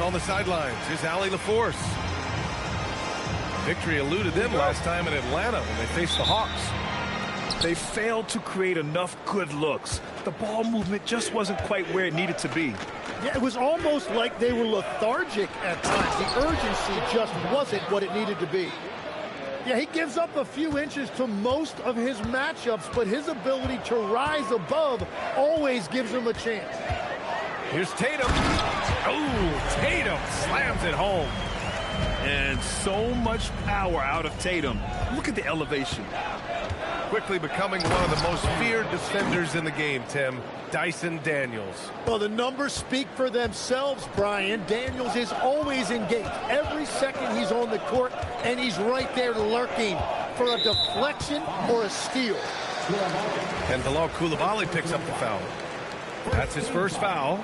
on the sidelines is Allie LaForce. Victory eluded them last time in Atlanta when they faced the Hawks. They failed to create enough good looks. The ball movement just wasn't quite where it needed to be. Yeah, it was almost like they were lethargic at times. The urgency just wasn't what it needed to be. Yeah, he gives up a few inches to most of his matchups, but his ability to rise above always gives him a chance. Here's Tatum. Oh, Tatum slams it home. And so much power out of Tatum. Look at the elevation. Quickly becoming one of the most feared defenders in the game, Tim. Dyson Daniels. Well, the numbers speak for themselves, Brian. Daniels is always engaged. Every second he's on the court, and he's right there lurking for a deflection or a steal. And Bilal Coulibaly picks up the foul. That's his first foul.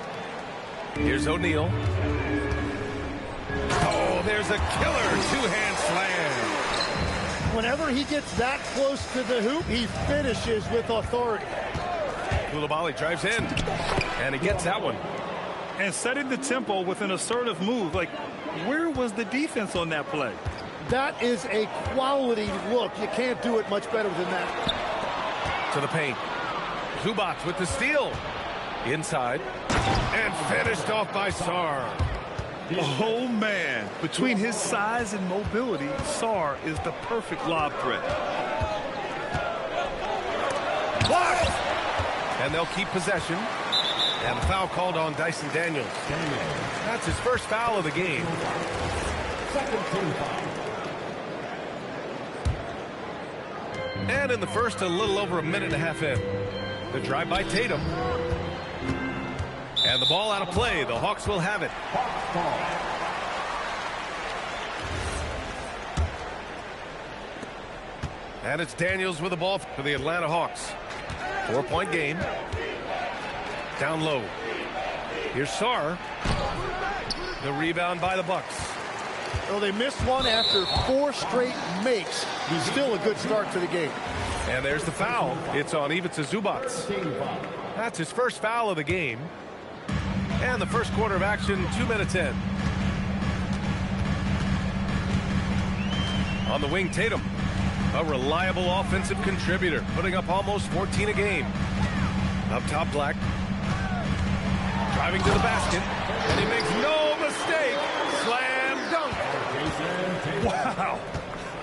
Here's O'Neal. Oh, there's a killer two-hand slam. Whenever he gets that close to the hoop, he finishes with authority. Coulibaly drives in, and he gets that one. And setting the tempo with an assertive move. Like, where was the defense on that play? That is a quality look. You can't do it much better than that. To the paint. Zubac with the steal. Inside. And finished off by Sarr. Oh, man. Between his size and mobility, Sarr is the perfect lob threat. Blocked! And they'll keep possession. And the foul called on Dyson Daniels. That's his first foul of the game. And in the first, a little over a minute and a half in. The drive by Tatum. And the ball out of play. The Hawks will have it. And it's Daniels with the ball for the Atlanta Hawks. 4-point game. Down low. Here's Sarr. The rebound by the Bucks. Well, they missed one after 4 straight makes. Still a good start to the game. And there's the foul. It's on Ivica Zubac. That's his first foul of the game. And the first quarter of action, 2 minutes in. On the wing, Tatum. A reliable offensive contributor, putting up almost 14 a game. Up top, Black. Driving to the basket. And he makes no mistake. Slam dunk. Wow.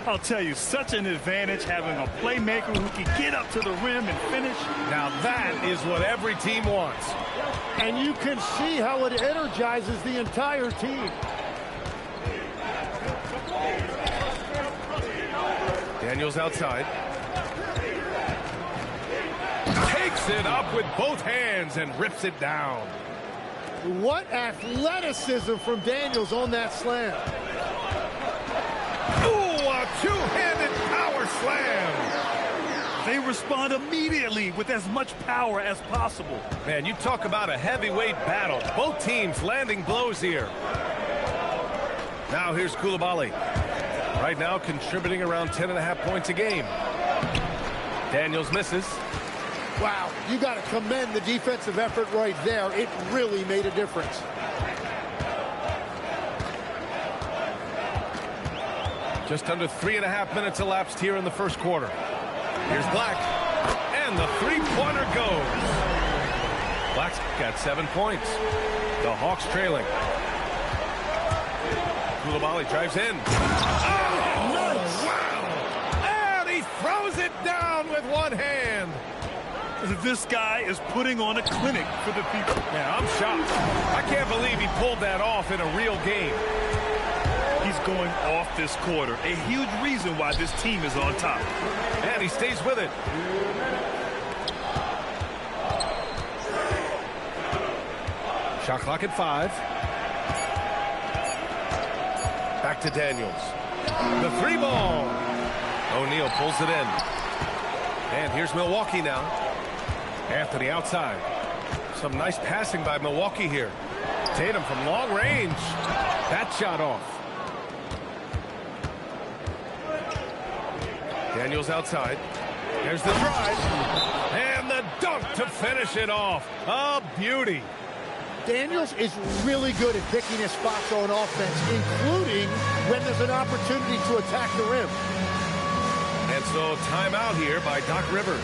I'll tell you, such an advantage having a playmaker who can get up to the rim and finish. Now that is what every team wants. And you can see how it energizes the entire team. Daniels outside. Takes it up with both hands and rips it down. What athleticism from Daniels on that slam. Ooh, a two-handed power slam. They respond immediately with as much power as possible. Man, you talk about a heavyweight battle. Both teams landing blows here. Now here's Coulibaly. Right now contributing around 10.5 points a game. Daniels misses. Wow, you got to commend the defensive effort right there. It really made a difference. Just under 3.5 minutes elapsed here in the first quarter. Here's Black, and the three-pointer goes. Black's got 7 points. The Hawks trailing. Coulibaly drives in. Oh, nice. Wow! And he throws it down with one hand. This guy is putting on a clinic for the people. Yeah, I'm shocked. I can't believe he pulled that off in a real game. He's going off this quarter. A huge reason why this team is on top. And he stays with it. Shot clock at 5. Back to Daniels. The three ball. O'Neal pulls it in. And here's Milwaukee now. Anthony outside. Some nice passing by Milwaukee here. Tatum from long range. That shot off. Daniels outside. There's the drive. And the dunk to finish it off. A beauty. Daniels is really good at picking his spots on offense, including when there's an opportunity to attack the rim. And so timeout here by Doc Rivers.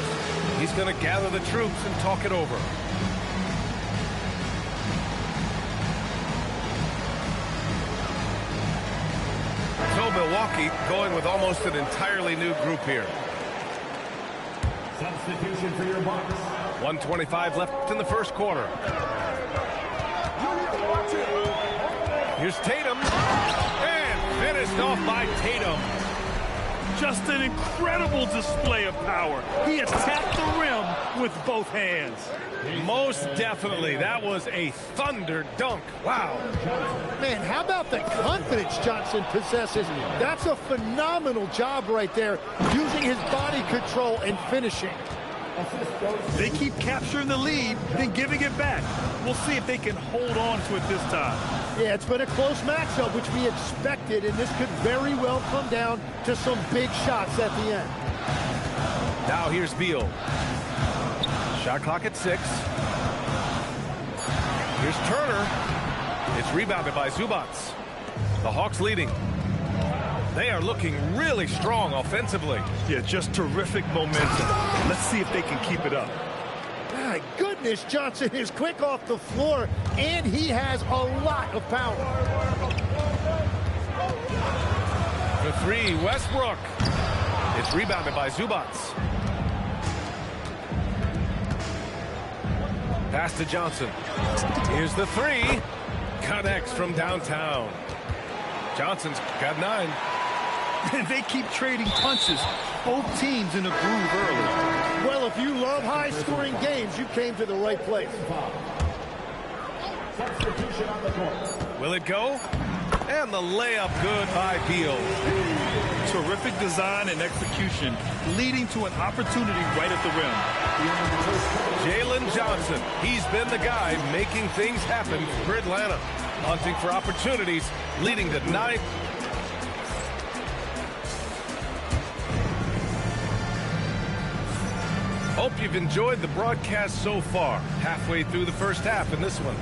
He's going to gather the troops and talk it over. So Milwaukee going with almost an entirely new group here. Substitution for your Bucks. 1:25 left in the first quarter. Here's Tatum. And finished off by Tatum. Just an incredible display of power. He attacked the rim with both hands. Most definitely. That was a thunder dunk. Wow. Man, how about the confidence Johnson possesses? That's a phenomenal job right there, using his body control and finishing. They keep capturing the lead, then giving it back. We'll see if they can hold on to it this time. Yeah, it's been a close matchup, which we expected, and this could very well come down to some big shots at the end. Now here's Beal. Shot clock at 6. Here's Turner. It's rebounded by Zubats. The Hawks leading. They are looking really strong offensively. Yeah, just terrific momentum. Let's see if they can keep it up. My goodness, Johnson is quick off the floor, and he has a lot of power. For 3, Westbrook. It's rebounded by Zubats. Pass to Johnson. Here's the 3. Connects from downtown. Johnson's got 9. And they keep trading punches. Both teams in a groove early. Well, if you love high-scoring games, you came to the right place. Substitution on the court. Will it go? And the layup good by Beal. Terrific design and execution, leading to an opportunity right at the rim. Jalen Johnson, he's been the guy making things happen for Atlanta. Hunting for opportunities, leading to 9. Hope you've enjoyed the broadcast so far. Halfway through the first half in this one.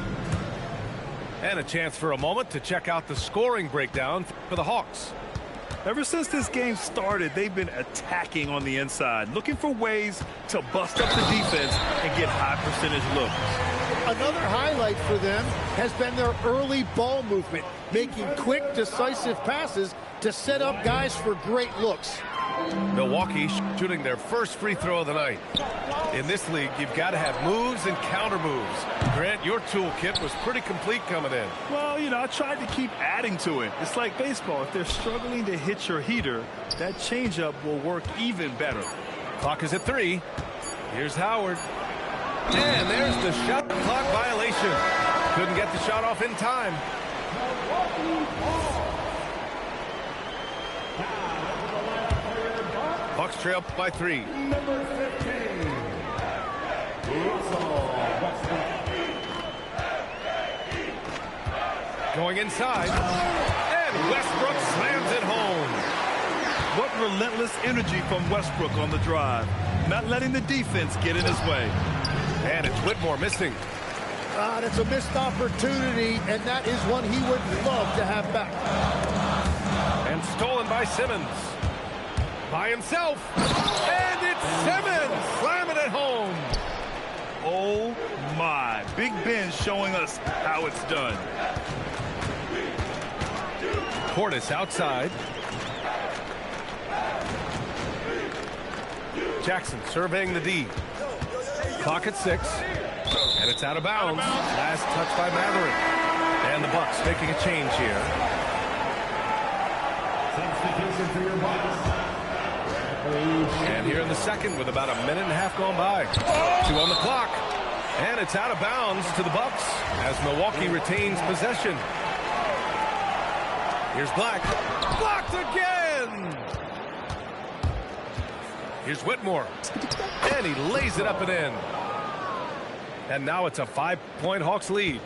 And a chance for a moment to check out the scoring breakdown for the Hawks. Ever since this game started, they've been attacking on the inside, looking for ways to bust up the defense and get high percentage looks. Another highlight for them has been their early ball movement, making quick, decisive passes to set up guys for great looks. Milwaukee shooting their first free throw of the night. In this league, you've got to have moves and counter moves. Grant, your toolkit was pretty complete coming in. Well, you know, I tried to keep adding to it. It's like baseball. If they're struggling to hit your heater, that changeup will work even better. Clock is at 3. Here's Howard. And there's the shot clock violation. Couldn't get the shot off in time. Bucks trail by 3. Number 15. Going inside. And Westbrook slams it home. What relentless energy from Westbrook on the drive. Not letting the defense get in his way. And it's Whitmore missing. That's a missed opportunity, and that is one he would love to have back. And stolen by Simmons. By himself. And it's Simmons slamming it home. Oh, my. Big Ben showing us how it's done. Portis outside. Jackson surveying the D. Clock at 6. And it's out of bounds. Last touch by Mathurin. And the Bucks making a change here. Substitution for your Bucks. And here in the second with about a minute and a half gone by. 2 on the clock. And it's out of bounds to the Bucks as Milwaukee retains possession. Here's Black. Blocked again! Here's Whitmore. And he lays it up and in. And now it's a 5-point Hawks lead.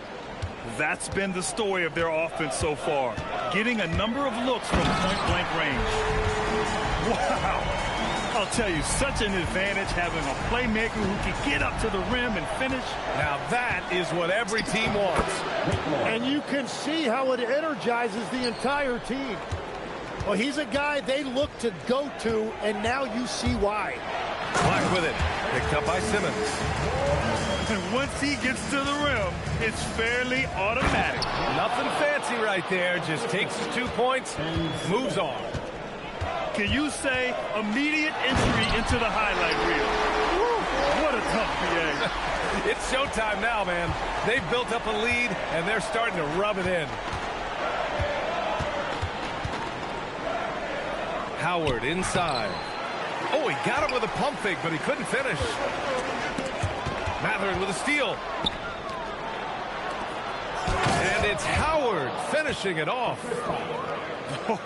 That's been the story of their offense so far. Getting a number of looks from point-blank range. Wow. I'll tell you, such an advantage having a playmaker who can get up to the rim and finish. Now that is what every team wants. And you can see how it energizes the entire team. Well, he's a guy they look to go to, and now you see why. Black with it. Picked up by Simmons. And once he gets to the rim, it's fairly automatic. Nothing fancy right there. Just takes his 2 points, moves on. Can you say immediate entry into the highlight reel? Woo, what a tough PA. It's showtime now, man. They've built up a lead, and they're starting to rub it in. Howard inside. Oh, he got him with a pump fake, but he couldn't finish. Mathurin with a steal. And it's Howard finishing it off.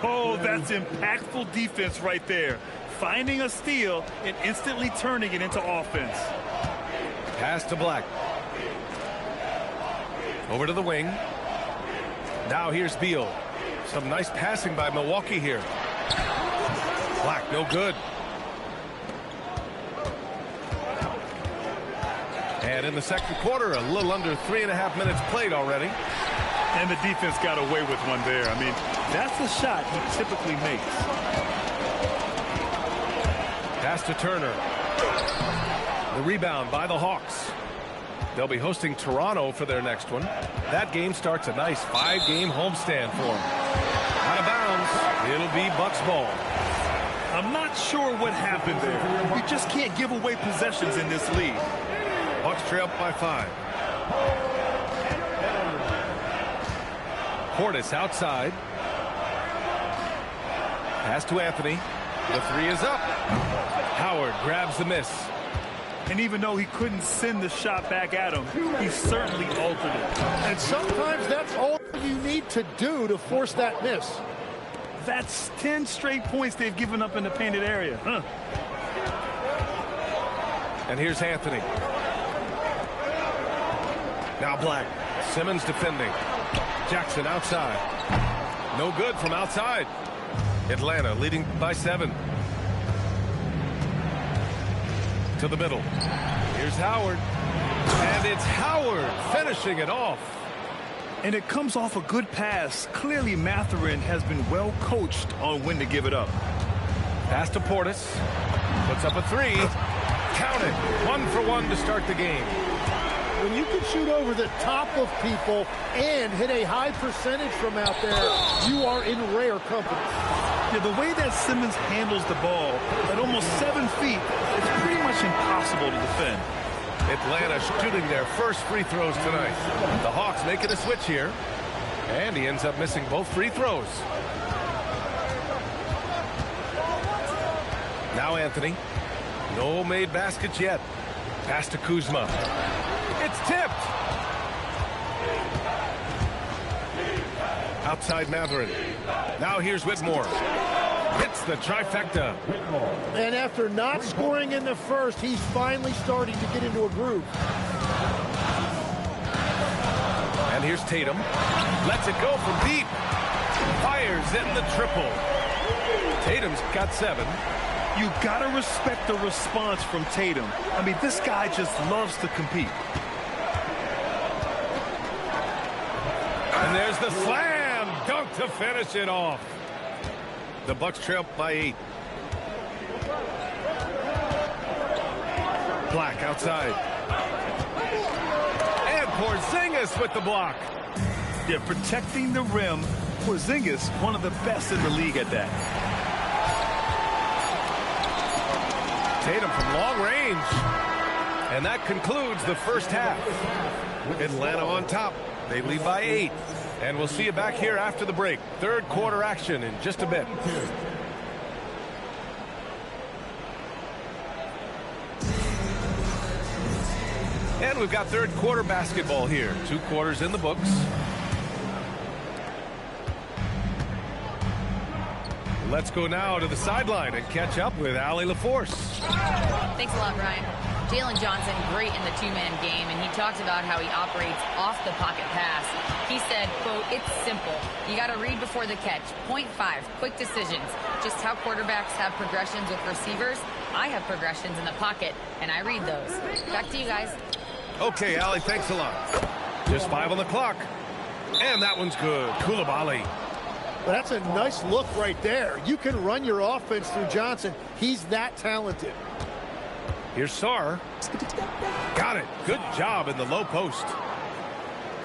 Oh, that's impactful defense right there. Finding a steal and instantly turning it into offense. Pass to Black. Over to the wing. Now here's Beal. Some nice passing by Milwaukee here. Black, no good. And in the second quarter, a little under 3.5 minutes played already. And the defense got away with one there. I mean, that's the shot he typically makes. Pass to Turner. The rebound by the Hawks. They'll be hosting Toronto for their next one. That game starts a nice 5-game homestand for them. Out of bounds. It'll be Bucks ball. I'm not sure what happened there. You just can't give away possessions in this league. Bucks trail by 5. Portis outside. Pass to Anthony. The 3 is up. Howard grabs the miss. And even though he couldn't send the shot back at him, he certainly altered it. And sometimes that's all you need to do to force that miss. That's 10 straight points they've given up in the painted area. Huh. And here's Anthony. Now Black. Simmons defending. Jackson outside. No good from outside. Atlanta leading by 7. To the middle. Here's Howard. And it's Howard finishing it off. And it comes off a good pass. Clearly, Mathurin has been well coached on when to give it up. Pass to Portis. Puts up a 3. Count it. 1 for 1 to start the game. When you can shoot over the top of people and hit a high percentage from out there, you are in rare company. Yeah, the way that Simmons handles the ball at almost 7 feet, it's pretty much impossible to defend. Atlanta shooting their first free throws tonight. The Hawks making a switch here. And he ends up missing both free throws. Now Anthony. No made baskets yet. Pass to Kuzma. It's tipped. Outside Mathurin. Now here's Whitmore. Hits the trifecta. And after not scoring in the first, he's finally starting to get into a groove. And here's Tatum. Lets it go from deep. Fires in the triple. Tatum's got 7. You gotta respect the response from Tatum. I mean, this guy just loves to compete. And there's the slam dunk to finish it off. The Bucks trail by 8. Black outside. And Porzingis with the block. Yeah, protecting the rim. Porzingis, one of the best in the league at that. Tatum from long range. And that concludes the first half. Atlanta on top. They lead by 8. And we'll see you back here after the break. Third quarter action in just a bit. And we've got third quarter basketball here. 2 quarters in the books. Let's go now to the sideline and catch up with Allie LaForce. Thanks a lot, Brian. Jalen Johnson, great in the two-man game, and he talked about how he operates off the pocket pass. He said, quote, "It's simple. You got to read before the catch. Point 5, quick decisions. Just how quarterbacks have progressions with receivers, I have progressions in the pocket, and I read those." Back to you guys. Okay, Allie, thanks a lot. Just 5 on the clock. And that one's good. Coulibaly. But that's a nice look right there. You can run your offense through Johnson. He's that talented. Here's Sarr. Got it. Good job in the low post.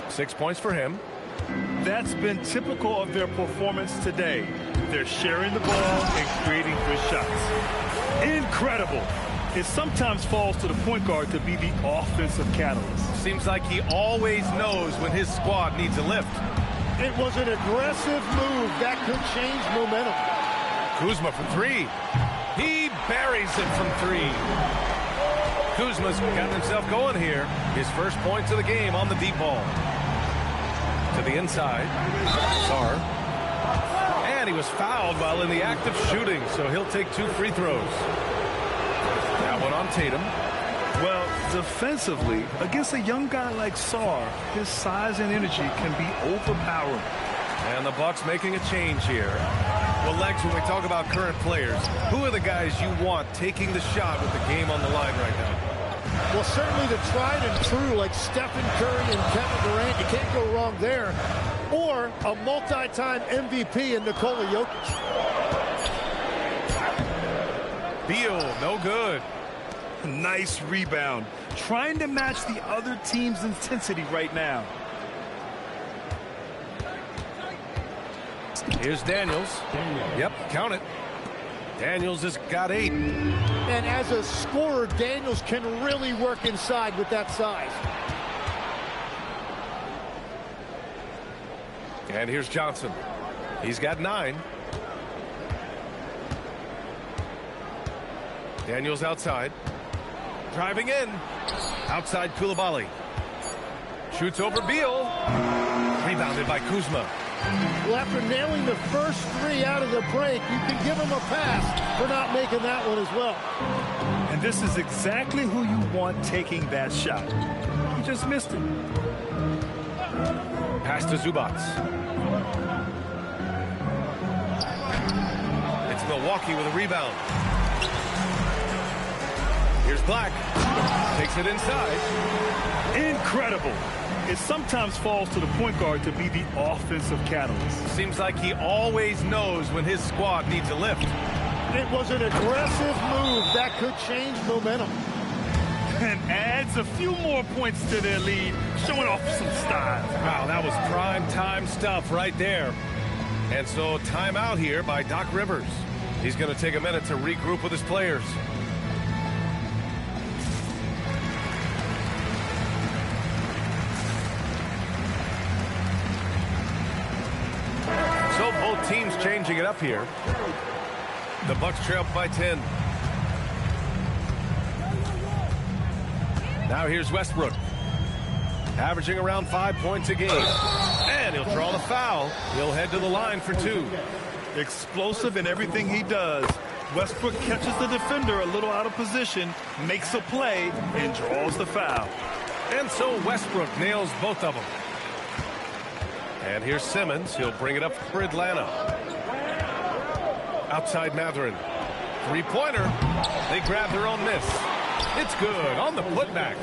6 points for him. That's been typical of their performance today. They're sharing the ball and creating good shots. Incredible. It sometimes falls to the point guard to be the offensive catalyst. Seems like he always knows when his squad needs a lift. It was an aggressive move that could change momentum. Kuzma from 3. He buries it from 3. Kuzma's got himself going here. His first points of the game on the deep ball. To the inside. Sarr. And he was fouled while in the act of shooting, so he'll take 2 free throws. That one on Tatum. Well, defensively, against a young guy like Sarr, his size and energy can be overpowering. And the Bucks making a change here. Well, Lex, when we talk about current players, who are the guys you want taking the shot with the game on the line right now? Well, certainly the tried and true like Stephen Curry and Kevin Durant. You can't go wrong there. Or a multi-time MVP in Nikola Jokic. Beal, no good. Nice rebound. Trying to match the other team's intensity right now. Here's Daniels. Yep, count it. Daniels has got 8. And as a scorer, Daniels can really work inside with that size. And here's Johnson. He's got 9. Daniels outside. Driving in. Outside Coulibaly. Shoots over Beal. Rebounded by Kuzma. Well, after nailing the first 3 out of the break, you can give him a pass for not making that one as well. And this is exactly who you want taking that shot. He just missed it. Pass to Zubac. It's Milwaukee with a rebound. Here's Black. Takes it inside. Incredible. It sometimes falls to the point guard to be the offensive catalyst. Seems like he always knows when his squad needs a lift. It was an aggressive move that could change momentum. And adds a few more points to their lead, showing off some style. Wow, that was prime time stuff right there. And so timeout here by Doc Rivers. He's going to take a minute to regroup with his players. So both teams changing it up here. The Bucks trail by 10. Now here's Westbrook. Averaging around 5 points a game. And he'll draw the foul. He'll head to the line for 2. Explosive in everything he does. Westbrook catches the defender a little out of position, makes a play, and draws the foul. And so Westbrook nails both of them. And here's Simmons. He'll bring it up for Atlanta. Outside Mathurin. 3-pointer. They grab their own miss. It's good on the putback.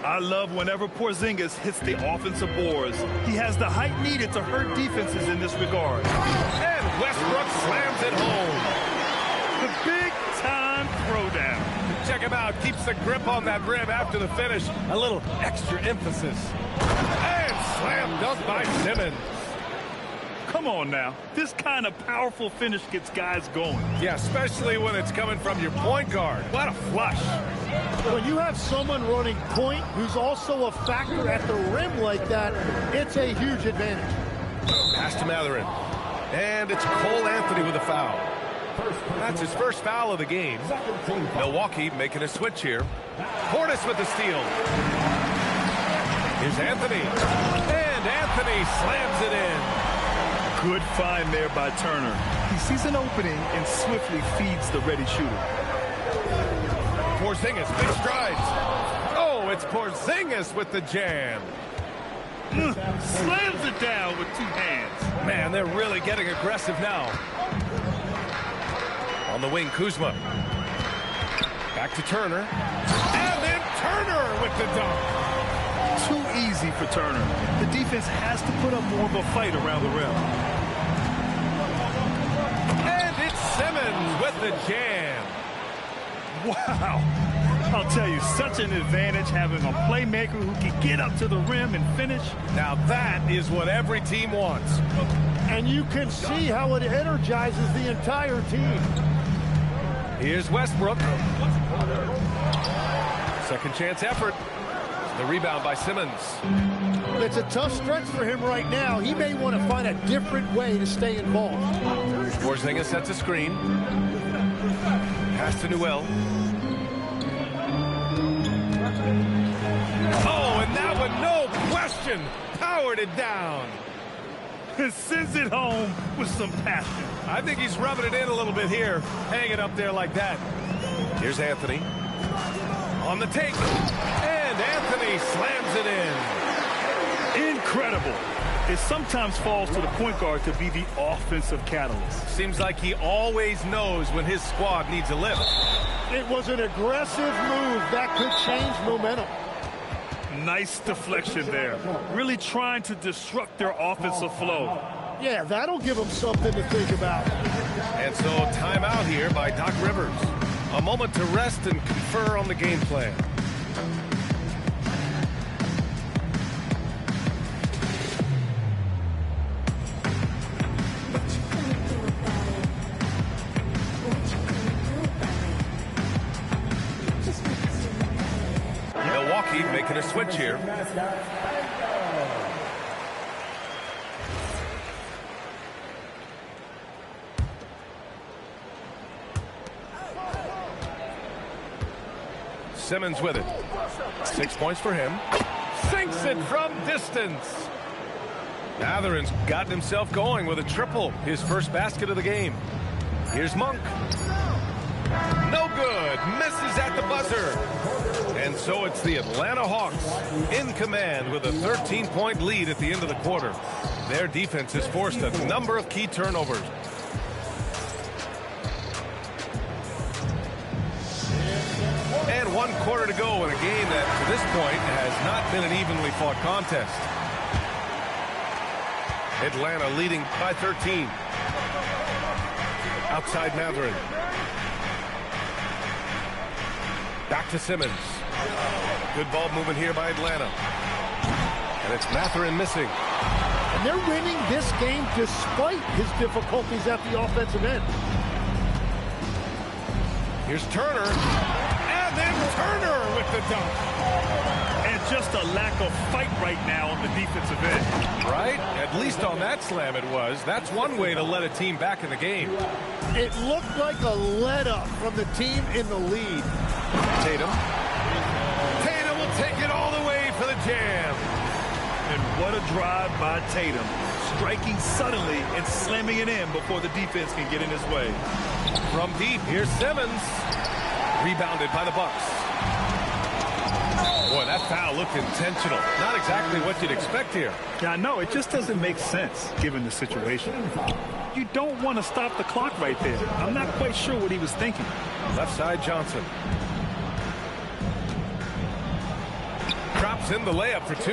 I love whenever Porzingis hits the offensive boards. He has the height needed to hurt defenses in this regard. And Westbrook slams it home. The big-time throwdown. Check him out. Keeps the grip on that rim after the finish. A little extra emphasis. And slam dunk by Simmons. Come on now. This kind of powerful finish gets guys going. Yeah, especially when it's coming from your point guard. What a flush. When you have someone running point who's also a factor at the rim like that, it's a huge advantage. Pass to Mathurin. And it's Cole Anthony with a foul. That's his first foul of the game. Milwaukee making a switch here. Portis with the steal. Here's Anthony. And Anthony slams it in. Good find there by Turner. He sees an opening and swiftly feeds the ready shooter. Porzingis, big strides. Oh, it's Porzingis with the jam. Slams it down with two hands. Man, they're really getting aggressive now. On the wing, Kuzma. Back to Turner. And then Turner with the dunk. Too easy for Turner. The defense has to put up more of a fight around the rim. And it's Simmons with the jam. Wow. I'll tell you, such an advantage having a playmaker who can get up to the rim and finish. Now that is what every team wants. And you can see how it energizes the entire team. Here's Westbrook. Second chance effort. The rebound by Simmons. It's a tough stretch for him right now. He may want to find a different way to stay involved. Porzingis sets a screen. Pass to Newell. Oh, and that one, no question, powered it down. And sends it home with some passion. I think he's rubbing it in a little bit here, hanging up there like that. Here's Anthony. On the take. And Anthony slams it in. Incredible. It sometimes falls to the point guard to be the offensive catalyst. Seems like he always knows when his squad needs a lift. It was an aggressive move that could change momentum. Nice deflection there. Really trying to disrupt their offensive flow. Yeah, that'll give them something to think about. And so timeout here by Doc Rivers. A moment to rest and confer on the game plan. Milwaukee making a switch here. Simmons with it. 6 points for him. Sinks it from distance. Mathurin's gotten himself going with a triple. His first basket of the game. Here's Monk. No good. Misses at the buzzer. And so it's the Atlanta Hawks in command with a 13-point lead at the end of the quarter. Their defense has forced a number of key turnovers. And 1 quarter to go in a game that, to this point, has not been an evenly fought contest. Atlanta leading by 13. Outside Mathurin. Back to Simmons. Good ball movement here by Atlanta. And it's Mathurin missing. And they're winning this game despite his difficulties at the offensive end. Here's Turner. And then Turner with the dunk. And just a lack of fight right now on the defensive end. Right? At least on that slam it was. That's one way to let a team back in the game. It looked like a let-up from the team in the lead. Tatum. Tatum will take it all the way for the jam. And what a drive by Tatum. Striking suddenly and slamming it in before the defense can get in his way. From deep, here's Simmons. Rebounded by the Bucks. Boy, that foul looked intentional. Not exactly what you'd expect here. Yeah, I know. It just doesn't make sense given the situation. You don't want to stop the clock right there. I'm not quite sure what he was thinking. Left side, Johnson. Drops in the layup for 2.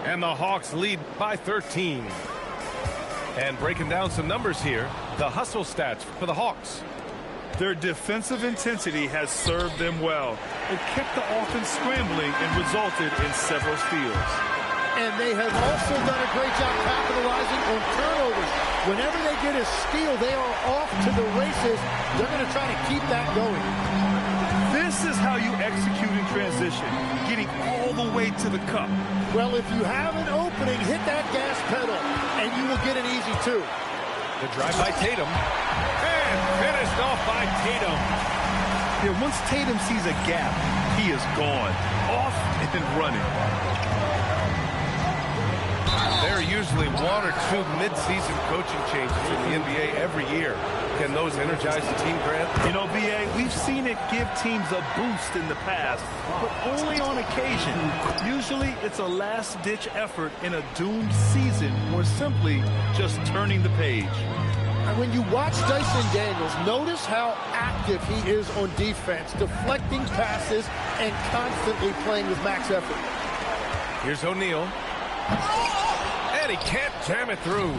And the Hawks lead by 13. And breaking down some numbers here, the hustle stats for the Hawks. Their defensive intensity has served them well. It kept the offense scrambling and resulted in several steals. And they have also done a great job capitalizing on turnovers. Whenever they get a steal, they are off to the races. They're going to try to keep that going. This is how you execute in transition, getting all the way to the cup. Well, if you have an opening, hit that gas pedal, and you will get an easy 2. The drive by Tatum. And finished off by Tatum. Yeah, once Tatum sees a gap, he is gone. Off and running. They're using usually one or two mid-season coaching changes in the NBA every year. Can those energize the team, Grant? You know, B.A., we've seen it give teams a boost in the past, but only on occasion. Usually it's a last-ditch effort in a doomed season or simply just turning the page. And when you watch Dyson Daniels, notice how active he is on defense, deflecting passes and constantly playing with max effort. Here's O'Neal. And he can't jam it through.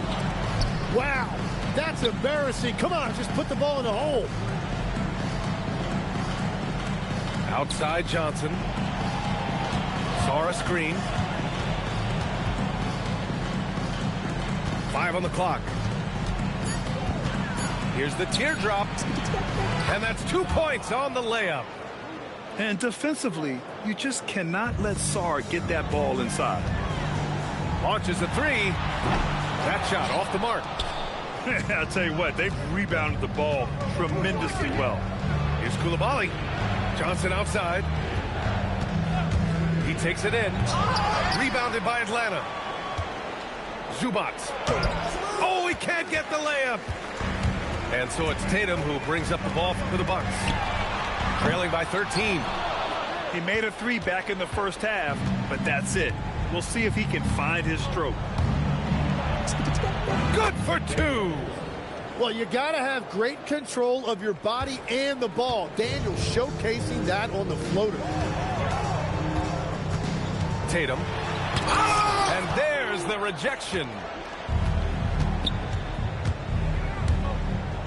Wow, that's embarrassing. Come on, just put the ball in the hole. Outside Johnson. Saw a screen. 5 on the clock. Here's the teardrop. And that's 2 points on the layup. And defensively, you just cannot let Sarr get that ball inside. Launches a three. That shot off the mark. I'll tell you what, they've rebounded the ball tremendously well. Here's Coulibaly. Johnson outside. He takes it in. Rebounded by Atlanta. Zubac. Oh, he can't get the layup. And so it's Tatum who brings up the ball for the Bucks. Trailing by 13. He made a three back in the first half, but that's it. We'll see if he can find his stroke. Good for 2. Well, you got to have great control of your body and the ball. Daniels showcasing that on the floater. Tatum. And there's the rejection.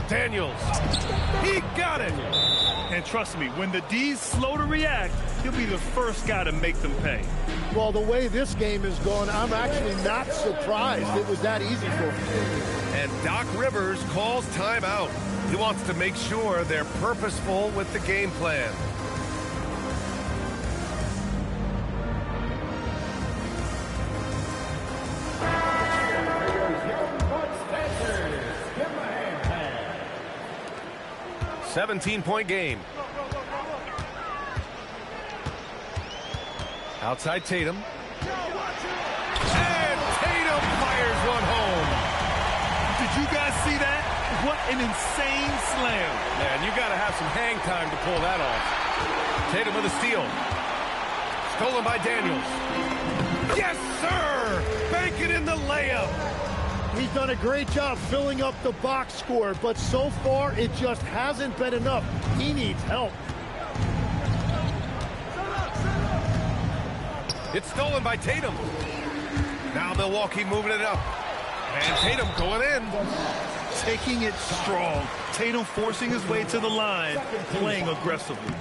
Daniels. He got it. And trust me, when the D's slow to react, he'll be the first guy to make them pay. Well, the way this game is going, I'm actually not surprised it was that easy for him. And Doc Rivers calls timeout. He wants to make sure they're purposeful with the game plan. A 17-point game. Outside Tatum. And Tatum fires one home. Did you guys see that? What an insane slam. Man, you got to have some hang time to pull that off. Tatum with a steal. Stolen by Daniels. Yes, sir! Bank it in the layup. He's done a great job filling up the box score, but so far it just hasn't been enough. He needs help. It's stolen by Tatum. Now Milwaukee moving it up. And Tatum going in. Taking it strong. Tatum forcing his way to the line, playing aggressively.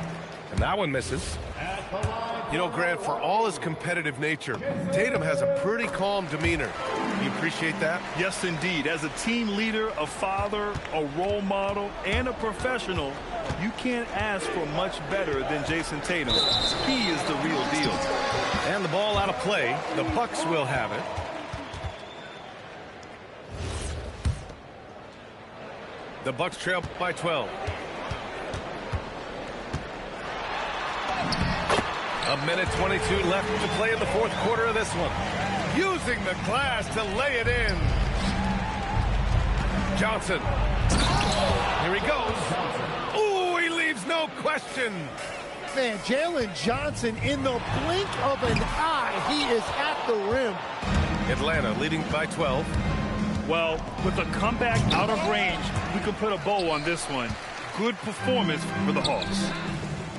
And that one misses. You know, Grant, for all his competitive nature, Tatum has a pretty calm demeanor. You appreciate that? Yes, indeed. As a team leader, a father, a role model, and a professional, you can't ask for much better than Jason Tatum. He is the real deal. And the ball out of play. The Bucks will have it. The Bucks trail by 12. A minute 22 left to play in the fourth quarter of this one. Using the glass to lay it in. Johnson. Here he goes. Ooh, he leaves no question. Man, Jalen Johnson, in the blink of an eye, he is at the rim. Atlanta leading by 12. Well, with a comeback out of range, we can put a bow on this one. Good performance for the Hawks.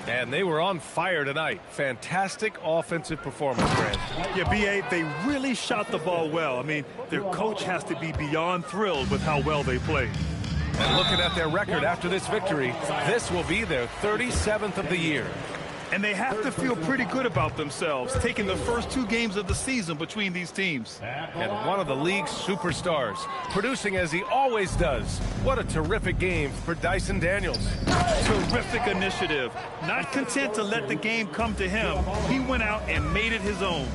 And they were on fire tonight. Fantastic offensive performance, Grant. Yeah, B.A., they really shot the ball well. I mean, their coach has to be beyond thrilled with how well they played. And looking at their record after this victory, this will be their 37th of the year. And they have to feel pretty good about themselves, taking the first 2 games of the season between these teams. And one of the league's superstars, producing as he always does. What a terrific game for Dyson Daniels. Terrific initiative. Not content to let the game come to him, he went out and made it his own.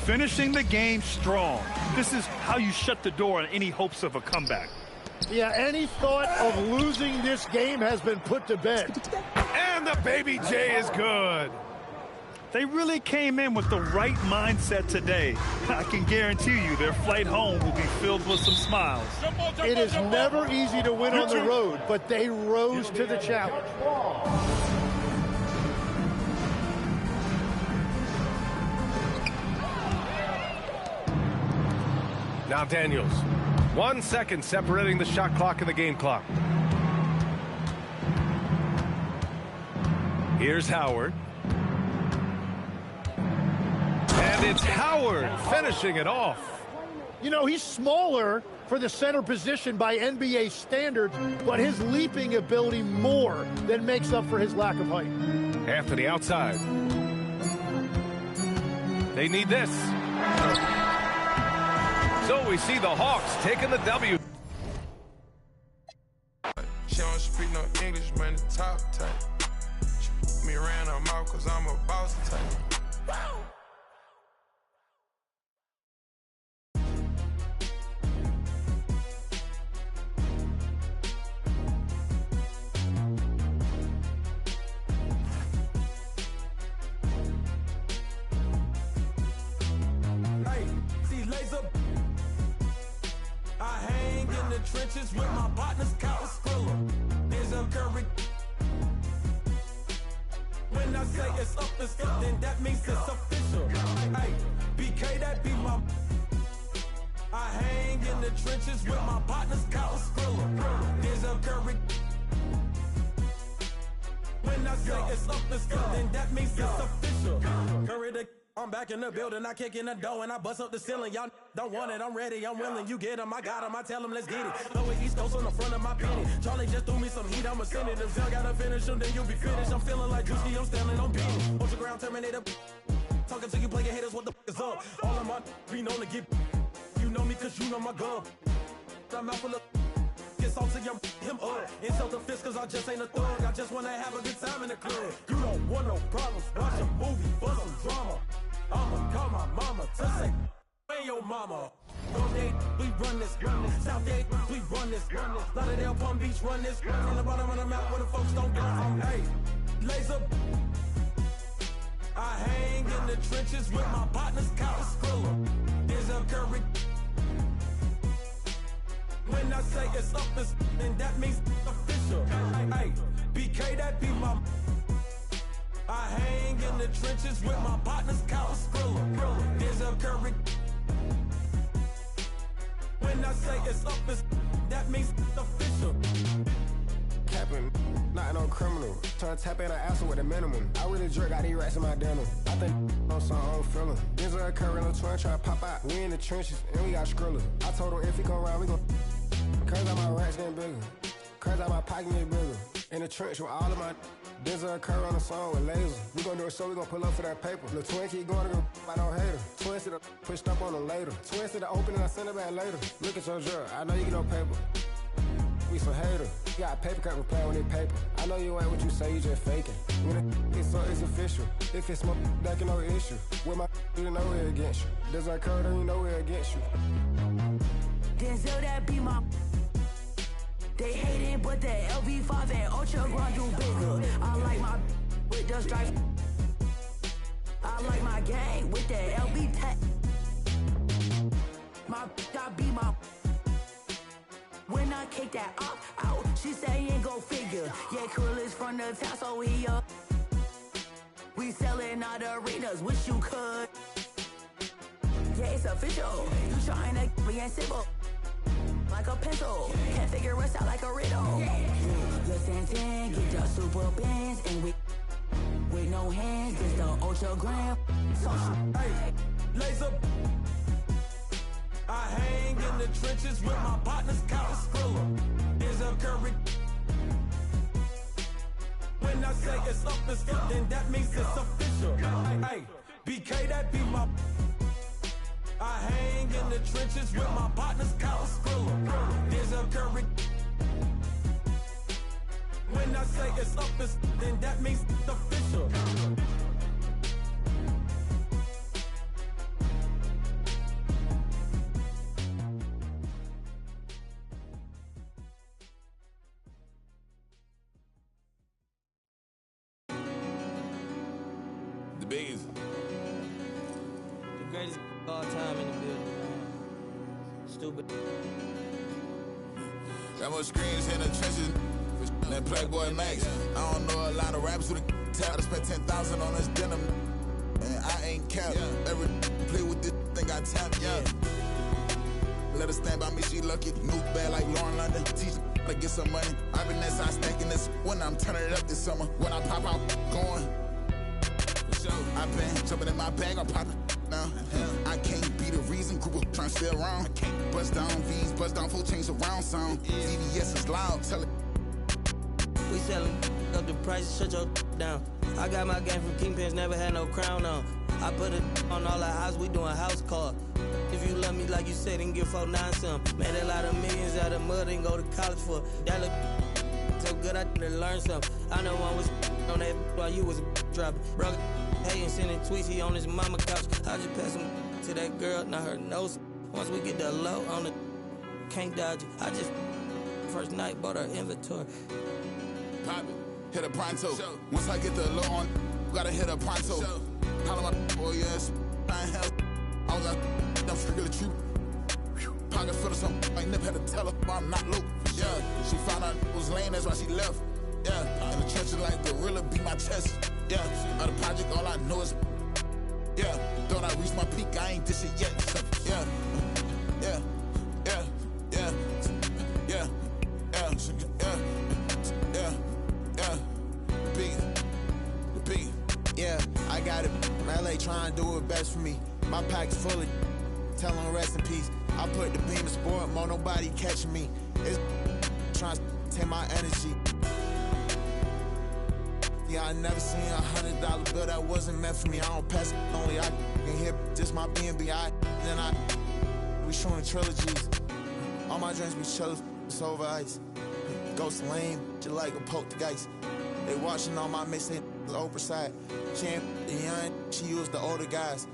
Finishing the game strong. This is how you shut the door on any hopes of a comeback. Yeah, any thought of losing this game has been put to bed. And the Baby J is good. They really came in with the right mindset today. I can guarantee you their flight home will be filled with some smiles. It is never easy to win on the road, but they rose to the challenge. Now Daniels. 1 second separating the shot clock and the game clock. Here's Howard. And it's Howard finishing it off. You know, he's smaller for the center position by NBA standards, but his leaping ability more than makes up for his lack of height. Anthony outside. They need this. So we see the Hawks taking the W. She don't speak no English, man, the top type. She put me around her mouth cause I'm a boss type. Trenches with my partners, Kyle Skrilla. There's a Curry. When I say it's up, then that means it's official. Hey, BK, that be my. I hang in the trenches with my partners, Kyle Skrilla. There's a Curry. When I say it's up, then that means it's official. Curry the. I'm back in the building, I kick in the door and I bust up the ceiling. Y'all don't want it, I'm ready, I'm willing. You get him, I got him, I tell him, let's get it. Lower East Coast on the front of my penny. Charlie just threw me some heat, I'ma send it. If y'all gotta finish him, then you'll be finished. I'm feeling like Juicy, I'm standing on penny. Ultra ground Terminator. Talking to you player haters, what the f is up? All of my be known to get. You know me cause you know my girl. I'm out full of. Get salty, him up. In self-defense cause I just ain't a thug. I just wanna have a good time in the club. You don't want no problems, watch a movie for some drama. I'ma call my mama to say, hey your mama. North Day, we run this. South Day, we run this. Lauderdale, Palm Beach, run this. On the bottom of the map where the folks don't go. Hey, laser. I hang in the trenches with my partners, Kyle Skrilla. There's a Curry. When I say it's up, then that means official. Hey, BK, that be my. I hang in the trenches with my partners, Kyle Skrilla. There's a Curry. When I say it's up, that means official. Capping, not no criminal. Trying to tap in an asshole with a minimum. I really jerk out these rats in my denim. I think on some old feeling. There's a Curry on the twin trying to pop out. We in the trenches and we got Skrilla. I told her if he come around, we gon' curse out my rats getting bigger. Curse out my pocket getting bigger. In the trench with all of my. There's a Curry on the song with laser. We gon' do a show, we gon' pull up for that paper. The twin keep going to go, I don't hate her. Twins to the pushed up on them later. Twins to the open and I send it back later. Look at your jerk, I know you get no paper. We some hater. You got a paper cut, we play with that paper. I know you ain't what you say, you just faking. When it's so, it's official. If it's smoke, that can no issue. With my you know we're against you. There's a Curry, then you know we're against you. Denzel, that be my. They hate it, but the LV5 and Ultra Grand do bigger. I like my with the stripes. I like my gang with the LB tech. My I be my. When I kick that out, she say ain't go figure. Yeah, Krill is from the town, so he up. We selling out arenas, wish you could. Yeah, it's official. You trying to be simple. Like a pencil, can't figure us out like a riddle. Listen, get your super bands and with no hands, it's the Ultra Gram. Hey, laser. I hang in the trenches with my partners, Kyle Skrilla. There's a Curry. When I say it's up, then that means it's official. Hey, BK, that be my. I hang in the trenches with my partners, Kyle Skrilla. There's a Curry. When I say it's up, then that means it's official. biggest. The greatest of all time in the building, man. Stupid. Got more screens in the trenches than Playboy Max. I don't know a lot of rappers who tell to spend 10,000 on this denim. And I ain't capped. Every play with this thing I tap, yeah. Let her stand by me, she lucky. New bad like Lauren London. Teach her to get some money. I've been inside stacking this when I'm turning it up this summer. When I pop out, going. I've been jumping in my bag, I'm popping now. I can't be the reason, group trying to stay around. I can't bust down V's, bust down full change around sound. DVS is loud, tell it. We selling up the price, shut your down. I got my game from Kingpins, never had no crown on. I put it on all our house, we doing house call. If you love me like you said, then give 4-9 some. Made a lot of millions out of mud and go to college for. That look so good, I didn't learn something. I know one was on that while you was dropping. Brother hating, sending tweets, he on his mama couch. I just passed him to that girl, now her nose. Once we get the low on the, can't dodge it. I just, first night, bought her inventory. Pop it, hit a pronto. Once I get the low on, gotta hit a pronto. Holla my, oh yes, I ain't hell. I was out, I'm strictly true. Pocket full of something, my nip had to tell her I'm not low. Yeah, she found out it was lame, that's why she left. Yeah, in the trenches like gorilla beat my chest. Yeah, out of project, all I know is. Yeah, thought I reached my peak, I ain't this shit yet. Yeah, yeah, yeah, yeah, yeah, yeah, yeah, yeah, the big. Yeah, I got it. LA trying to do it best for me. My pack's full of. Tell them rest in peace. I put the beam in sport, more nobody catching me. It's trying to take my energy. Yeah, I never seen $100 bill that wasn't meant for me. I don't pass it, only I can hear just my BNB. Then we showing trilogies. All my dreams be chose, it's over ice. Ghost lame, just like a poltergeist. They watching all my mixtape, Oprah side. She ain't the young, she used the older guys.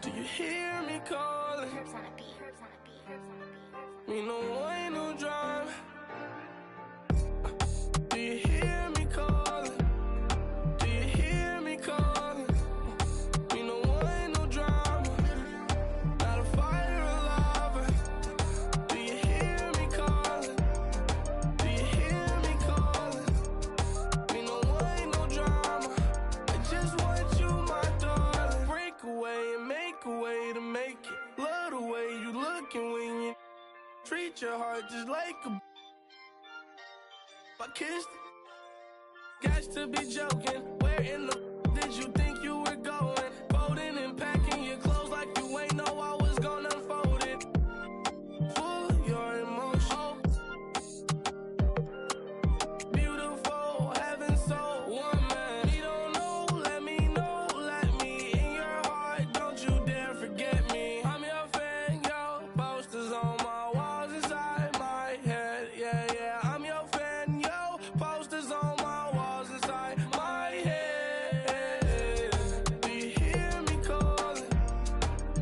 Do you hear me calling? Me no wine, no drive. Do you hear me calling? Do you hear me calling? Me no wine, no drama. Not a fire alive. Do you hear me calling? Do you hear me calling? Me no wine, no drama. I just want you, my darling. Break away and make a way to make it. Love the way you looking when you treat your heart just like a. I kissed it. Got to be joking. Where in the did you think you were going? Folding and packing your clothes like you ain't know I was gonna unfold it. Full of your emotions. Beautiful, heaven so one man. You don't know, let me know, let me in your heart. Don't you dare forget me. I'm your fan, yo. Posters on my walls inside my head. Yeah, yeah. I'm your fan, yo. Posters on my walls inside my head. Do you hear me calling?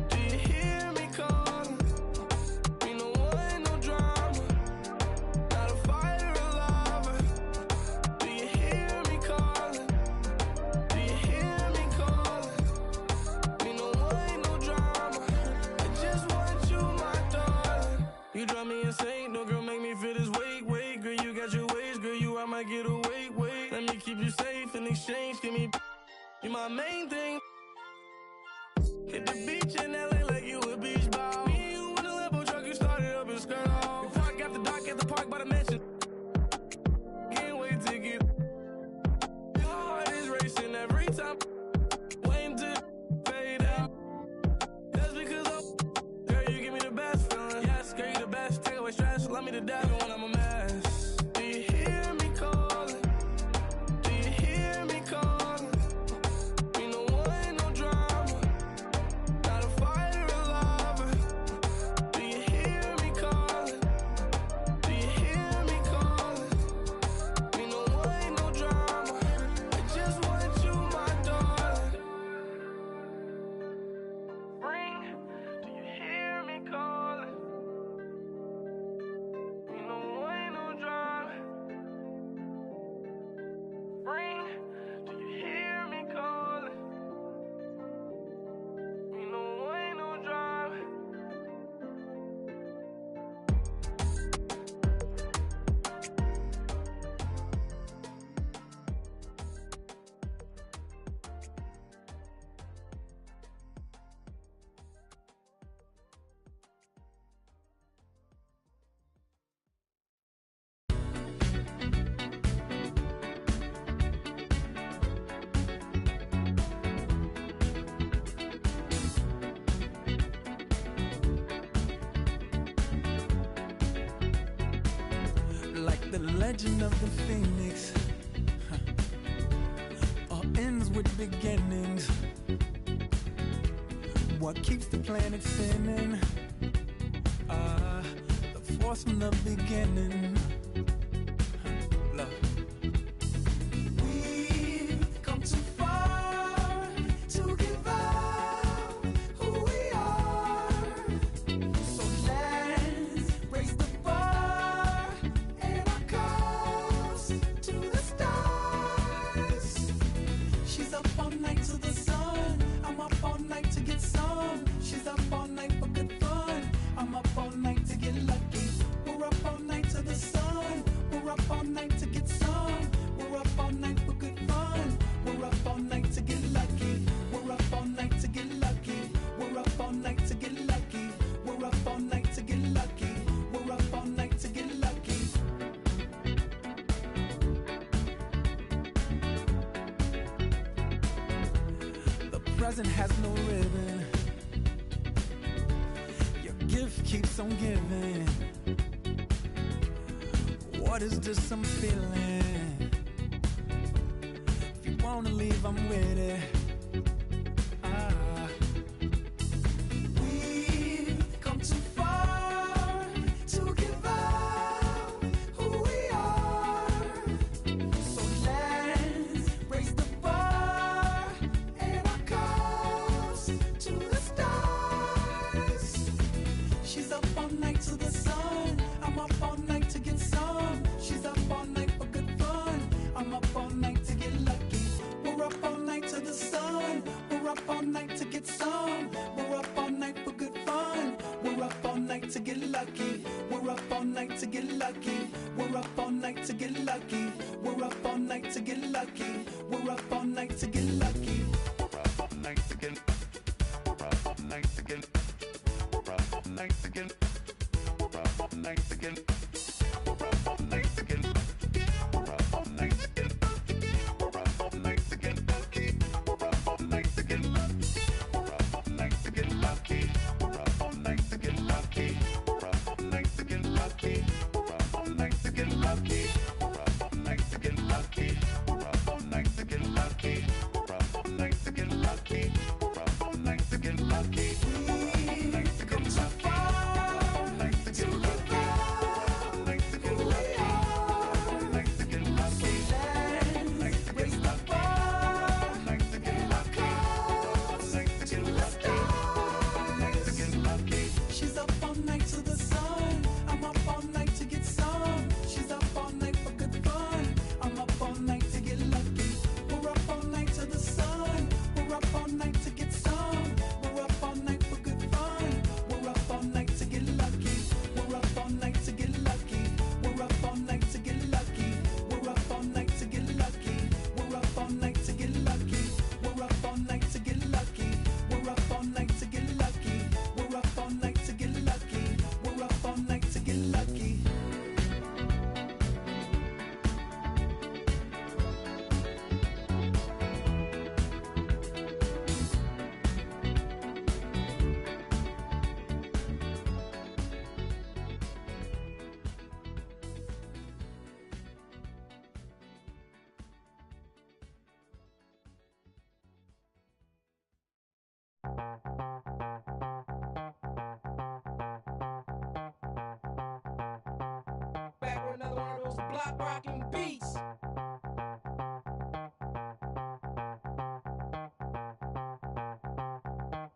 Do you hear me calling? Me no one, no drama. Not a fire alive. Do you hear me calling? Do you hear me calling? Me no one, no drama. I just want you, my darling. You drive me insane, no girl make me feel this weight, weight. Girl, you got your ways, girl, you I might get away, wait. Let me keep you safe in exchange, give me. You my main thing. Hit the beach in LA like you a beach ball. Me and you in a Lambo truck, you started up and skirt off. Park after dark at the park by the mansion. Can't wait to get. Your heart is racing every time. Waiting to fade out. That's because girl, you give me the best feeling. Yes, girl, you the best. Take away stress, love me to death when I'm a mess. The legend of the phoenix all ends with beginnings. What keeps the planet spinning? The force from the beginning. Love. We've come too far to give up who we are. So let's raise the bar and our cups to the stars. She's up all night to the sun. I'm up all night to get some. She's up all night for good fun. I'm up all night to get lucky. We're up all night to the sun. We're up all night to get some. We're up all night for good fun. We're up all night to get lucky. We're up all night to get lucky. We're up all night to get lucky. We're up all night to get lucky. We're up all night to get lucky. The present has no ribbon. Your gift keeps on giving. What is this I'm feeling? If you wanna leave, I'm with it. We've come too far to give up who we are. So let's raise the bar and our cups to the stars. She's up all night to the sun. I'm up all night to get some. She's up all night for good fun. I'm up all night to get lucky. We're up all night to the sun. We're up all night to get some. We're up all night for good fun. We're up all night to get lucky. We're up all night to get lucky. We're up all night to get lucky. We're up all night to get lucky. We're up all night to get lucky. We're up all night to get. We're up all night to get. We're up all night to get. We're up all night to get. We're up all night to get. We're up all night to get. We're up all night to get lucky. We're up all night to get lucky. We're up all night to get lucky. We're up all night to get lucky. We're up all night to get lucky. We're up all night to get lucky. We're up all night to get lucky. We're up all night to get lucky. We're up all night to get lucky. We're up all night to get lucky. We've come too far to give up. She's up all night to the sun. I'm up all night to get some. She's up all night for good fun. I'm up all night to get lucky. We're up all night to the sun. We're up all night to get some. We're up all night for good fun. We're up all night to get lucky. We're up all night to get lucky. We're up all night to get lucky. We're up all night to get lucky. We're up all night to get lucky. We're up all night to get lucky. We're up all night to get lucky. We're up all night to get lucky. We're up all night to get lucky. Back with another one of those block rocking beats.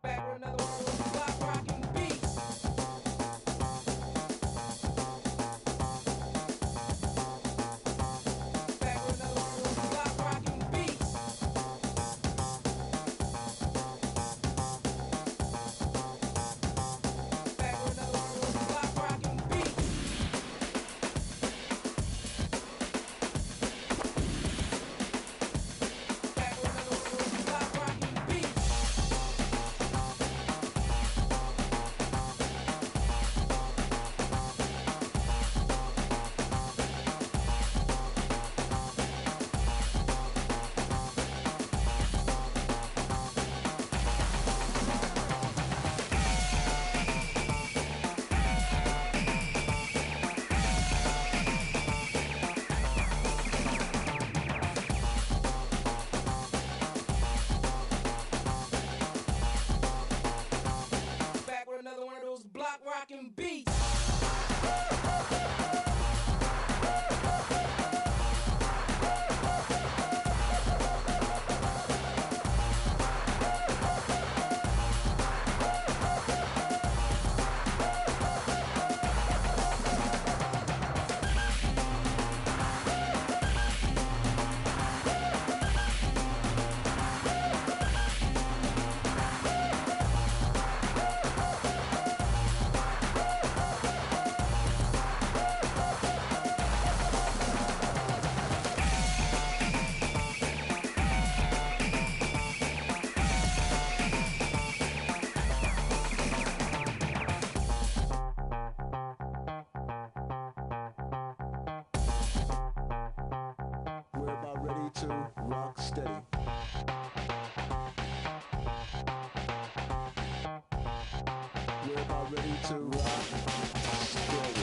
Back with another one of those block rocking beats. Back with another one of those block rocking beats. Back with another one of those block rocking beats. to rock steady. We're about ready to rock steady.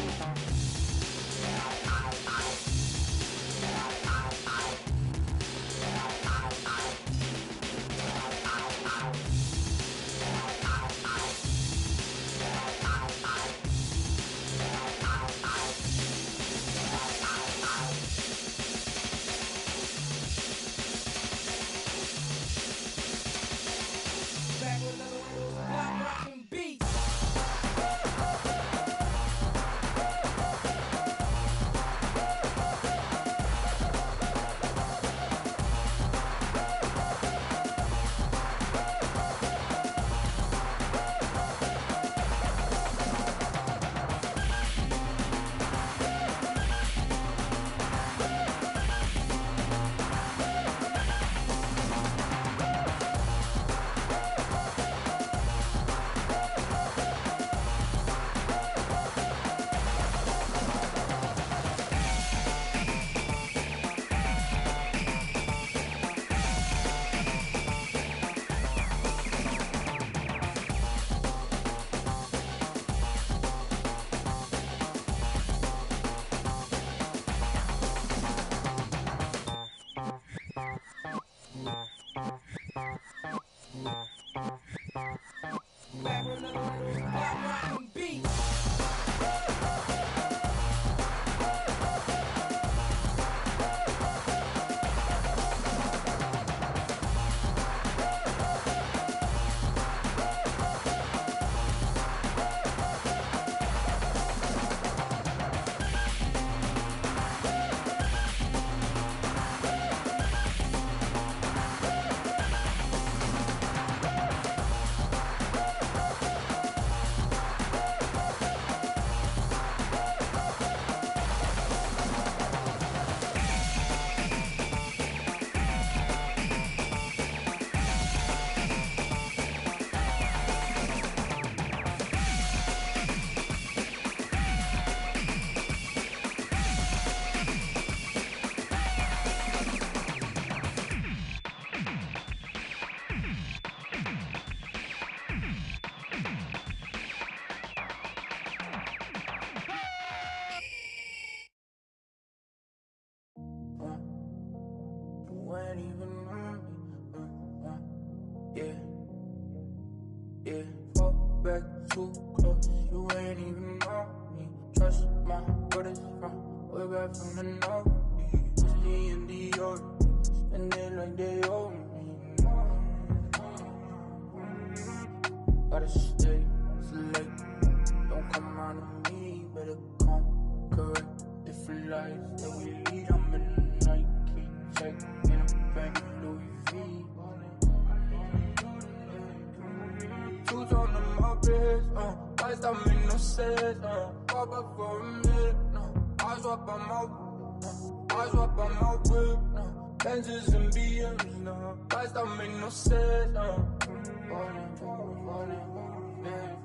Yeah, fall back too close, you ain't even know me. Trust my brothers from way back from the north. It's me and Dior, spend it like they owe me. Gotta stay select, don't come around to me, better come correct. Different lives that we lead, I'm in the Nike check, in a bank, Louis V. Two on my wrist, lights don't make no sense, pop up for a minute, I swap on my whip, Benzes and BMs, lights don't make no sense,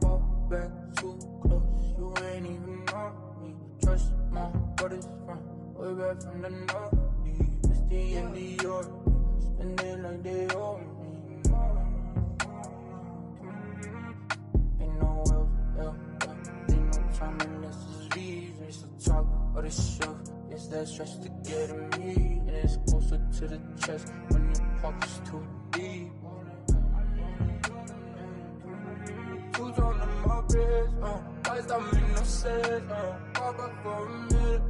fall back too close, you ain't even know me, trust my brothers from way back from the north, it's the and Dior, spend it like they owe me. Time unless it's leave, it's the talk or the show. It's that stress to get in me, and it's closer to the chest when your pocket's too deep. Two on my wrist, lights don't make no sense, pop up for a minute,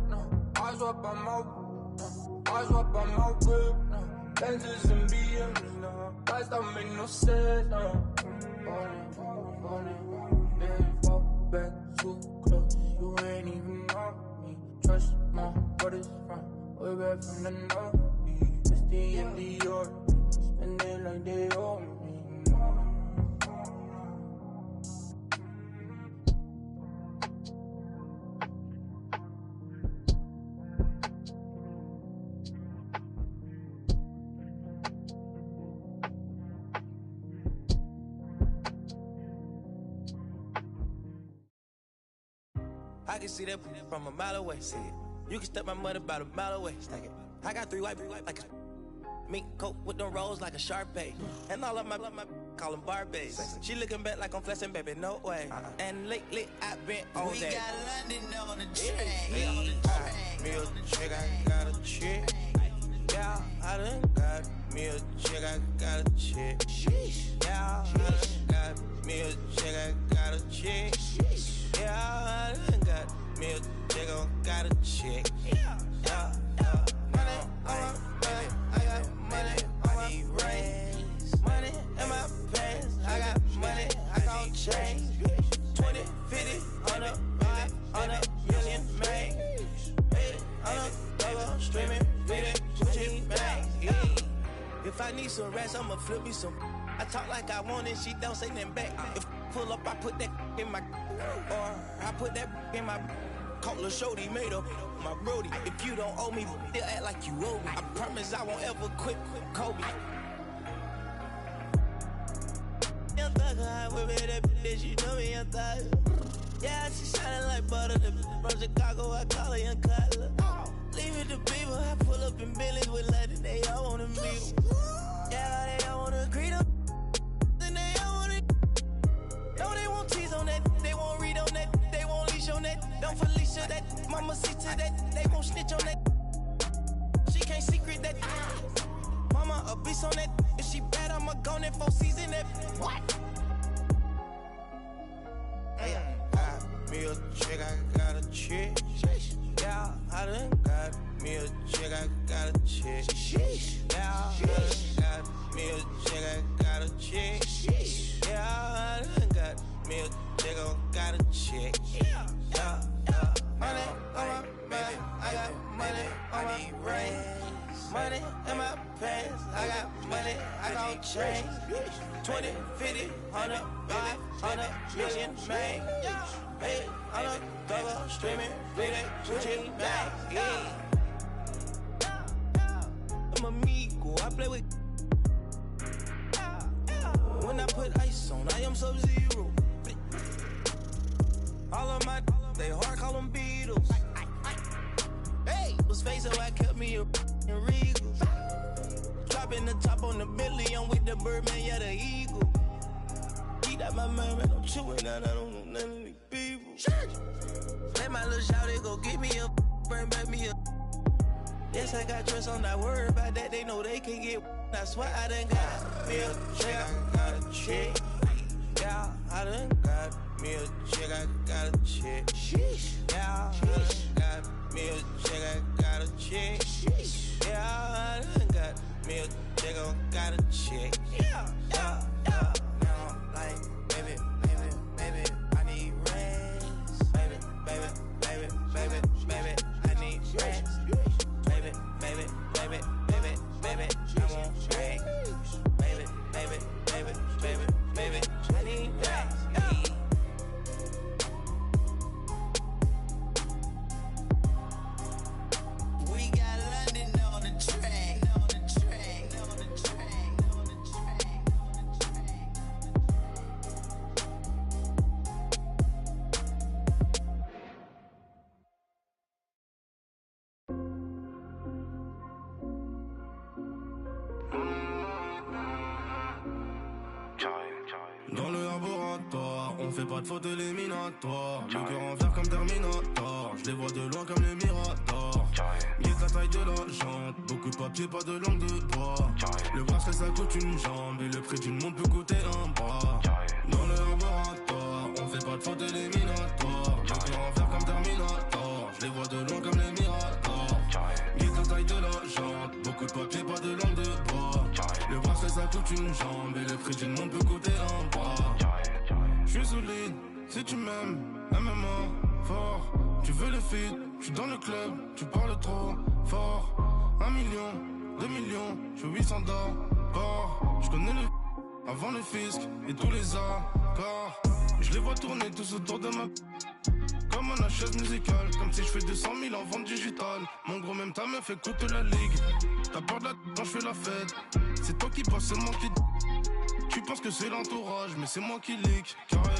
I swap on my whip, Benzes and BMs, lights don't make no sense, fall back too close, you ain't even know me. Trust my brothers from way back from the north. It's the and Dior, spend it like they owe me. I can see that from a mile away. See it. You can step my money about a mile away. Stack it. I got three white like Mink coat with them rolls like a Sharpay. And all of my call them Barbies. She looking back like I'm flexing, baby, no way. And lately I've been on we that. We got London on the track. Me a chick, I got a chick. Yeah, I done got me a chick, I got a chick. Yeah, I done got me a chick, I got a chick. Yeah, I done got me a chick, I got a chick. Yeah. Money on my back, I got money on my brains. Money in my pants, I got money, I can't change. 20, 50, 100, 500 million, man. I'm a double streaming, reading, Gucci bang. If I need some rats, I'ma flip me some. I talk like I want it, she don't say nothing back. If pull up, I put that in my, or I put that in my. Call a shorty made up my brody. If you don't owe me, they'll act like you owe me. I promise I won't ever quit Kobe. Young thug, I whip it that bitch, you know me, young thug. Yeah, she shining like butter. The from Chicago, I call her Young Cutler. Leave it to people, I pull up in Billy's with London, they all wanna meet. Yeah, they all wanna greet them. Then they all wanna. No, they won't tease on that, they won't read on that, they won't leash on that. Don't Felicia that, mama see to that, they won't snitch on that. She can't secret that. Mama a beast on that. If she bad, I'ma go in 4 season that. What? Me a chick, I got a chick. Yeah, I done got me a chick, I got a chick. Yeah, I done got me a chick, I got a chick. Yeah, I done got me a chick, I got a chick. Yeah. Money on my back, I got money on my brain. Money in my pants, I got money, I got change. 20, 50, 100, 500 million, man. Hey, I'm a double streaming, reading, Gucci bang. I'm amigo, I play with. When I put ice on, I am Sub-Zero. All of my, they hard call them Beatles. Hey, was facing why I kept me a in Regal. Dropping the top on the Bentley, I'm with the Birdman, yeah, the Eagle. Eat out my mind, man, I'm chewing out, I don't know none of these people. Let my little shawty go get me a, bring back me a. Yes, I got trust, I'm not worried about that, they know they can get. I swear I done got me a chick, I got a chick. Yeah, I done got me a chick, I got a chick. Yeah, I done got me a chick, I got a chick. Yeah, I done got me a chick, I got a chick. Yeah. Now, like, baby, I need rest. Baby, I need rest. Baby, I want rest. Baby, I need rest. We got London on the track. Dans le laboratoire, on fait pas de faute éliminatoire. Le cœur en fer comme Terminator. Je les vois de loin comme les Miradors. Guette la taille de la jante. Beaucoup de papier, pas de langue de bois. Le bracelet ça coûte une jambe. Et le prix d'une montre peut coûter un bras. Dans le laboratoire, on fait pas de faute éliminatoire. Le cœur en fer comme Terminator. Je les vois de loin comme les Miradors. Guette la taille de la jante. Beaucoup de papier, pas de langue de bois. Le bracelet ça coûte une jambe. Et le prix d'une montre peut coûter un bras. J'suis solide, si tu m'aimes, MMA, fort. Tu veux le feed, j'suis dans le club, tu parles trop fort. 1 million, 2 millions, j'fais 800 d'or. J'connais le avant le fisc et tous les accords. Je les vois tourner tous autour de ma. Comme un chaise musicale, comme si je fais 200 000 en vente digitale. Mon gros, même ta meuf écoute la ligue. T'as peur de la quand je fais la fête. C'est toi qui passe, c'est moi qui. Tu penses que c'est l'entourage, mais c'est moi qui leak. Carré,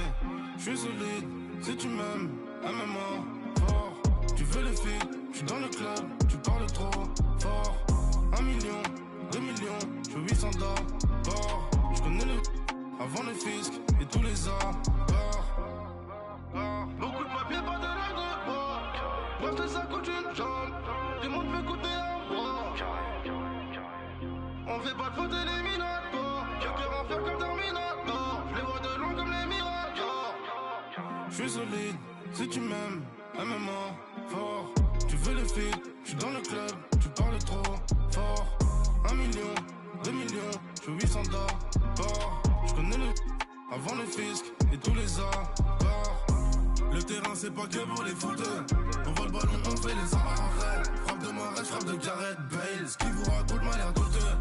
je suis solide, si tu m'aimes, MMA, fort. Tu veux le feed, je suis dans le club, tu parles trop fort. 1 million, 2 millions, je veux 800 d'or. Je connais le avant le fisc et tous les arts. Beaucoup de papier, pas de langue de bois. Parce que ça coûte une jambe. Tout le monde veut coûter un bois. On fait pas de faute éliminatoire. Joker en fer comme Terminator. Je les vois de loin comme les miracles. Je suis solide, si tu m'aimes, MMA, fort. Tu veux le feat, je suis dans le club, tu parles trop fort. 1 million, 2 millions, je veux 800 d'or. Je connais le avant le fisc et tous les arts. Le terrain c'est pas que pour les footeux. On voit le ballon, on fait les armes en vrai. Frappe de Marais, frappe de Gareth Bale. Ce qui vous raconte m'a l'air douteux.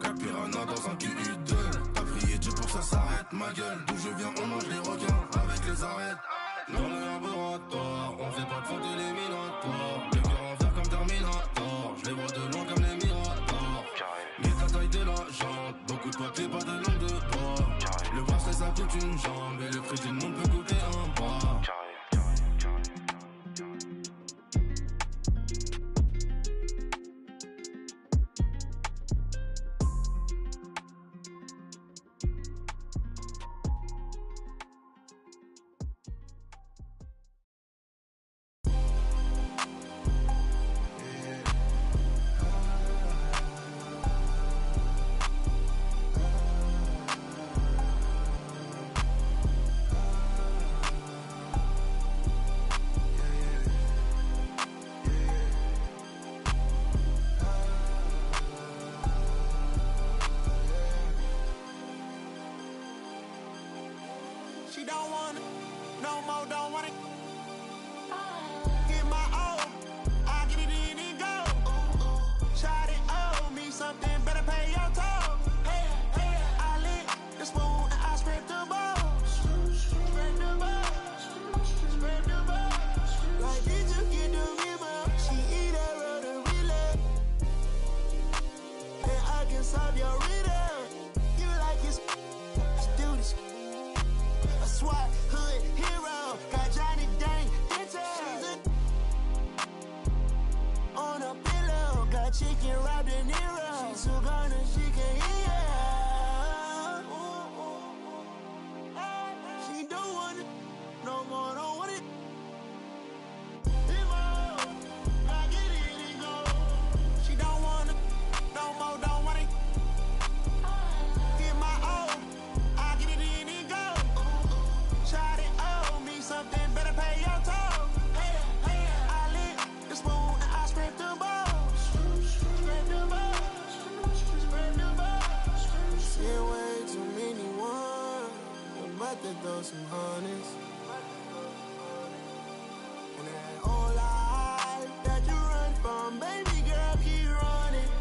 Capirana dans un QU2. T'as prié Dieu pour que ça s'arrête, ma gueule. D'où je viens, on mange les requins avec les arêtes. Dans le laboratoire, on fait pas de faute éliminatoire. Le cœur en fer comme Terminator. Je les vois de loin comme les miradors. Guette la taille de la jante. Beaucoup de papier, pas de langue de bois. Le bracelet ça coûte une jambe. Et le prix du monde peut coûter un bras. She don't want it, no more, don't want it. Get my O, I get it in and go. Shot it, owe me something, better pay your toll. Hey, hey, I lit the spoon and I scraped the balls. Scrape the balls, scrape the balls. Like, did you get the memo? She eat that rotary leg. And I can solve your riddle. You like his, let's do this. SWAT hood hero, got Johnny Dang details. On a pillow, got chicken wrapped in Nero. She's so gonna, she can hear. She don't want it, no more, don't want it. I get it and go. She don't want it, no more, don't want it. Get my O, I get it in and go. Shot it, owe me something, better pay your toll. Hey, hey, I lit the spoon and I scraped the balls. Scrape the balls, scrape the balls. Seen way too many ones, I'm about to throw some honest. And that whole life that you run from, baby girl, keep running.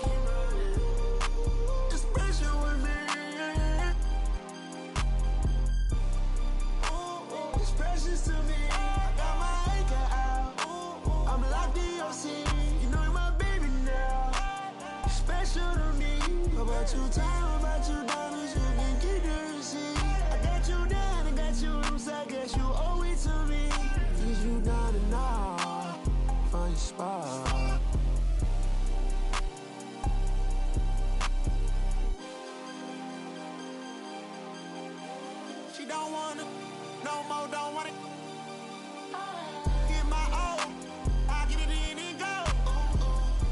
Keep running. It's special with me. It's precious to me. I got my anchor out. I'm locked in your scene. You know you're my baby now. You're special to me. About you time, about you diamonds, you can keep the receipt. I got you down, I got you loose, I guess you owe it to me. Is you down and now? Find your spot. She don't want it, no more, don't want it. Get my O, I get it in and go.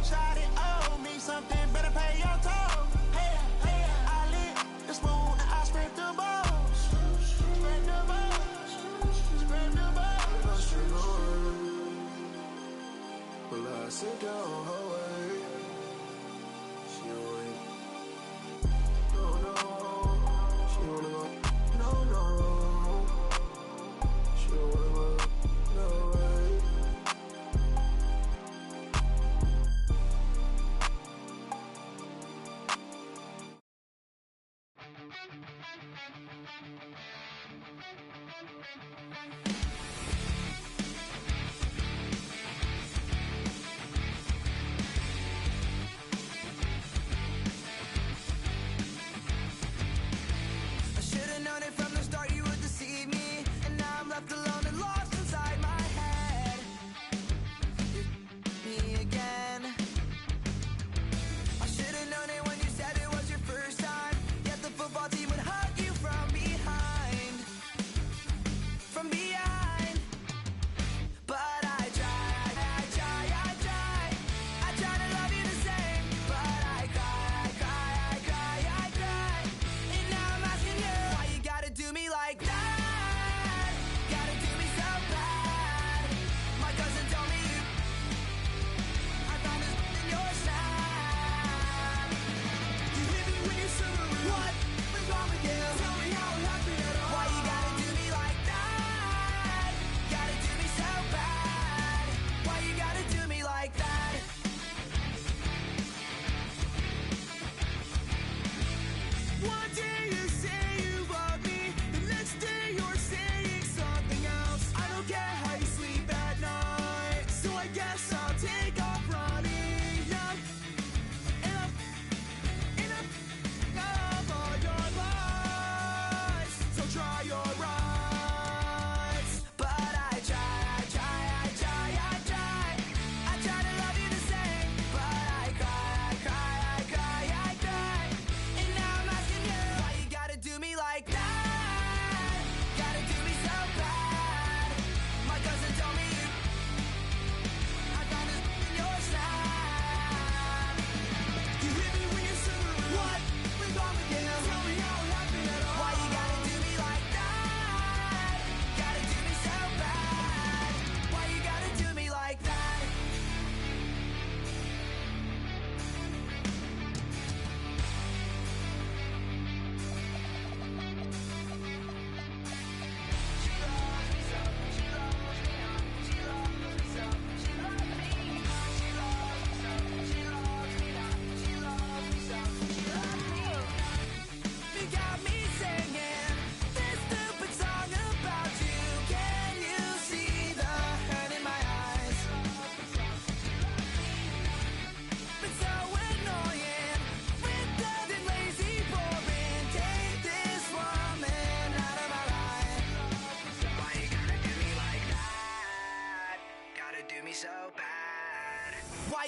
Shot it, owe me something, better pay your toll. Hey, hey, I lit the spoon and I scraped the balls. Scrape the balls, scrape the balls. Well, I sit down her way. She went. No, no. She wanna go. No, no. She don't wanna go. No way. I should've known it from the start you would deceive me. And now I'm left alone and lost inside my head. You me again. I should've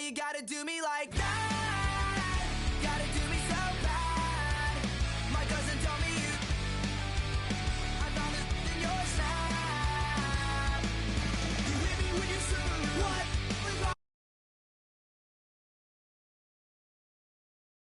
you gotta do me like that.